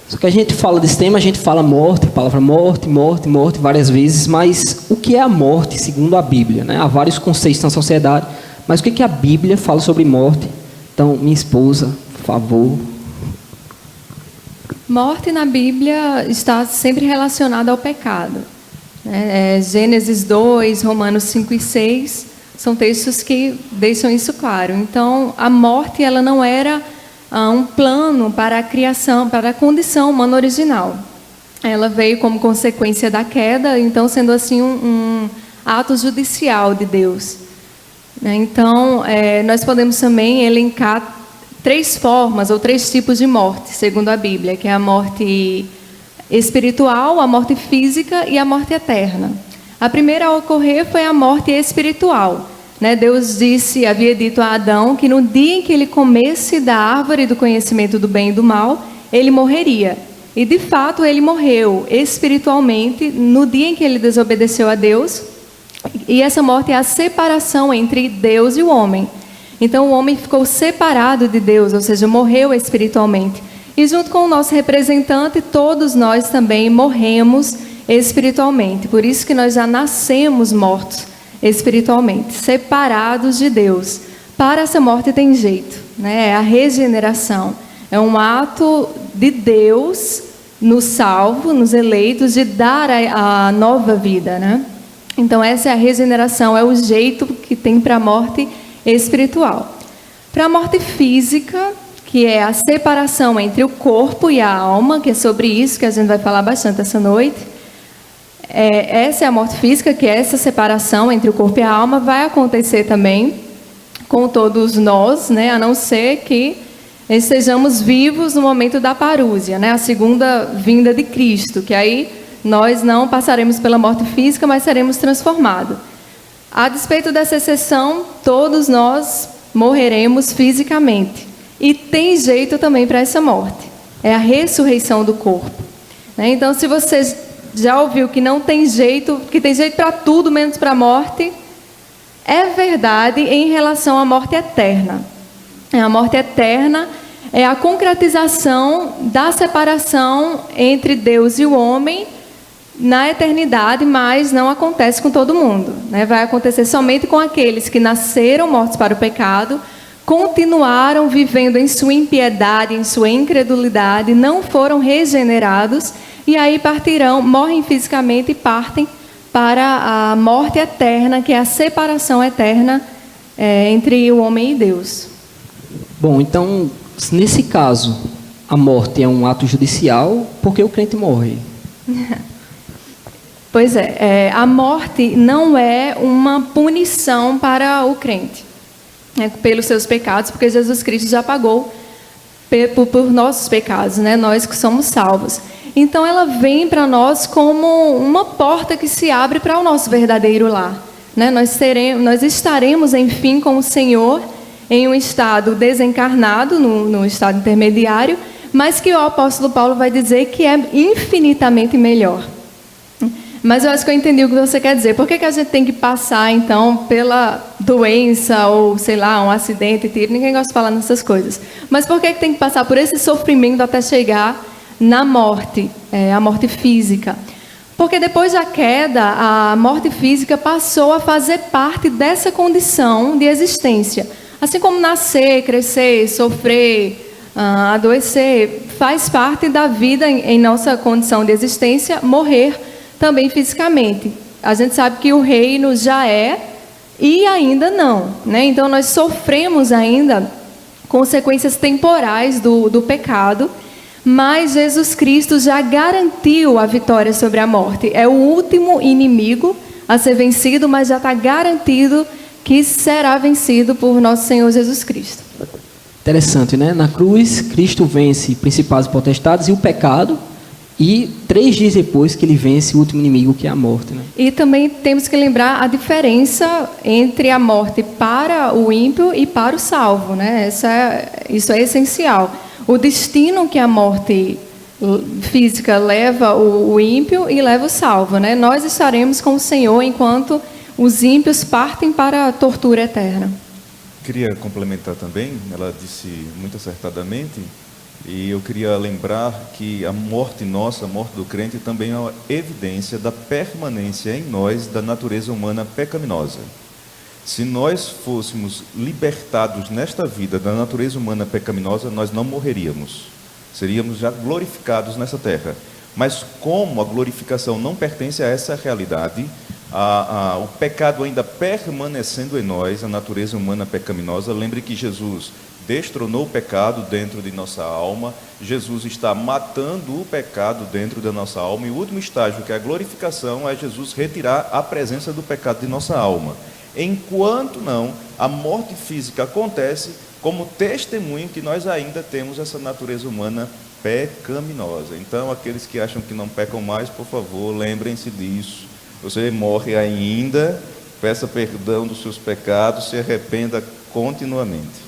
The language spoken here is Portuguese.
Só que a gente fala desse tema, a gente fala morte, a palavra morte, morte, morte várias vezes, mas o que é a morte segundo a Bíblia, né? Há vários conceitos na sociedade, mas o que a Bíblia fala sobre morte? Então, minha esposa, por favor. Morte na Bíblia está sempre relacionada ao pecado. Gênesis 2, Romanos 5 e 6, são textos que deixam isso claro. Então, a morte ela não era um plano para a criação, para a condição humana original. Ela veio como consequência da queda, então sendo assim um ato judicial de Deus. Então, nós podemos também elencar 3 formas ou 3 tipos de morte, segundo a Bíblia, que é a morte espiritual, a morte física e a morte eterna. A primeira a ocorrer foi a morte espiritual. Deus havia dito a Adão que no dia em que ele comesse da árvore do conhecimento do bem e do mal, ele morreria. E de fato ele morreu espiritualmente no dia em que ele desobedeceu a Deus. E essa morte é a separação entre Deus e o homem. Então o homem ficou separado de Deus, ou seja, morreu espiritualmente. E junto com o nosso representante, todos nós também morremos espiritualmente. Por isso que nós já nascemos mortos espiritualmente, separados de Deus. Para essa morte tem jeito, é a regeneração. É um ato de Deus nos salvos, nos eleitos, de dar a nova vida, Então essa é a regeneração, é o jeito que tem para a morte espiritual. Para a morte física, que é a separação entre o corpo e a alma, que é sobre isso que a gente vai falar bastante essa noite. Essa é a morte física, que é essa separação entre o corpo e a alma, vai acontecer também com todos nós, a não ser que estejamos vivos no momento da parúzia, a segunda vinda de Cristo, que aí nós não passaremos pela morte física, mas seremos transformados. A despeito dessa exceção, todos nós morreremos fisicamente. E tem jeito também para essa morte. É a ressurreição do corpo. Então, se você já ouviu que não tem jeito, que tem jeito para tudo menos para a morte, é verdade em relação à morte eterna. A morte eterna é a concretização da separação entre Deus e o homem na eternidade, mas não acontece com todo mundo. Vai acontecer somente com aqueles que nasceram mortos para o pecado, continuaram vivendo em sua impiedade, em sua incredulidade, não foram regenerados, e aí morrem fisicamente e partem para a morte eterna, que é a separação eterna entre o homem e Deus. Bom, então, nesse caso, a morte é um ato judicial, porque o crente morre. Pois a morte não é uma punição para o crente, pelos seus pecados, porque Jesus Cristo já pagou por nossos pecados, nós que somos salvos. Então ela vem para nós como uma porta que se abre para o nosso verdadeiro lar. Nós estaremos, enfim, com o Senhor em um estado desencarnado, no estado intermediário, mas que o apóstolo Paulo vai dizer que é infinitamente melhor. Mas eu acho que eu entendi o que você quer dizer. Por que a gente tem que passar, então, pela doença ou, sei lá, um acidente, tiro? Ninguém gosta de falar nessas coisas. Mas por que tem que passar por esse sofrimento até chegar na morte, a morte física? Porque depois da queda, a morte física passou a fazer parte dessa condição de existência. Assim como nascer, crescer, sofrer, adoecer, faz parte da vida em nossa condição de existência, morrer também fisicamente. A gente sabe que o reino já é e ainda não, Então nós sofremos ainda consequências temporais do pecado, mas Jesus Cristo já garantiu a vitória sobre a morte. É o último inimigo a ser vencido, mas já está garantido que será vencido por nosso Senhor Jesus Cristo. Interessante, Na cruz, Cristo vence principados e potestades e o pecado, e 3 dias depois que ele vence o último inimigo, que é a morte. E também temos que lembrar a diferença entre a morte para o ímpio e para o salvo, Isso é essencial. O destino que a morte física leva o ímpio e leva o salvo, Nós estaremos com o Senhor enquanto os ímpios partem para a tortura eterna. Queria complementar também, ela disse muito acertadamente E eu queria lembrar que a morte nossa, a morte do crente, também é uma evidência da permanência em nós da natureza humana pecaminosa. Se nós fôssemos libertados nesta vida da natureza humana pecaminosa, nós não morreríamos. Seríamos já glorificados nessa terra. Mas como a glorificação não pertence a essa realidade, o pecado ainda permanecendo em nós, a natureza humana pecaminosa, lembre que Jesus destronou o pecado dentro de nossa alma, Jesus está matando o pecado dentro da nossa alma, e o último estágio, que é a glorificação, é Jesus retirar a presença do pecado de nossa alma. Enquanto não, a morte física acontece como testemunho que nós ainda temos essa natureza humana pecaminosa. Então, aqueles que acham que não pecam mais, por favor, lembrem-se disso. Você morre ainda, peça perdão dos seus pecados, se arrependa continuamente.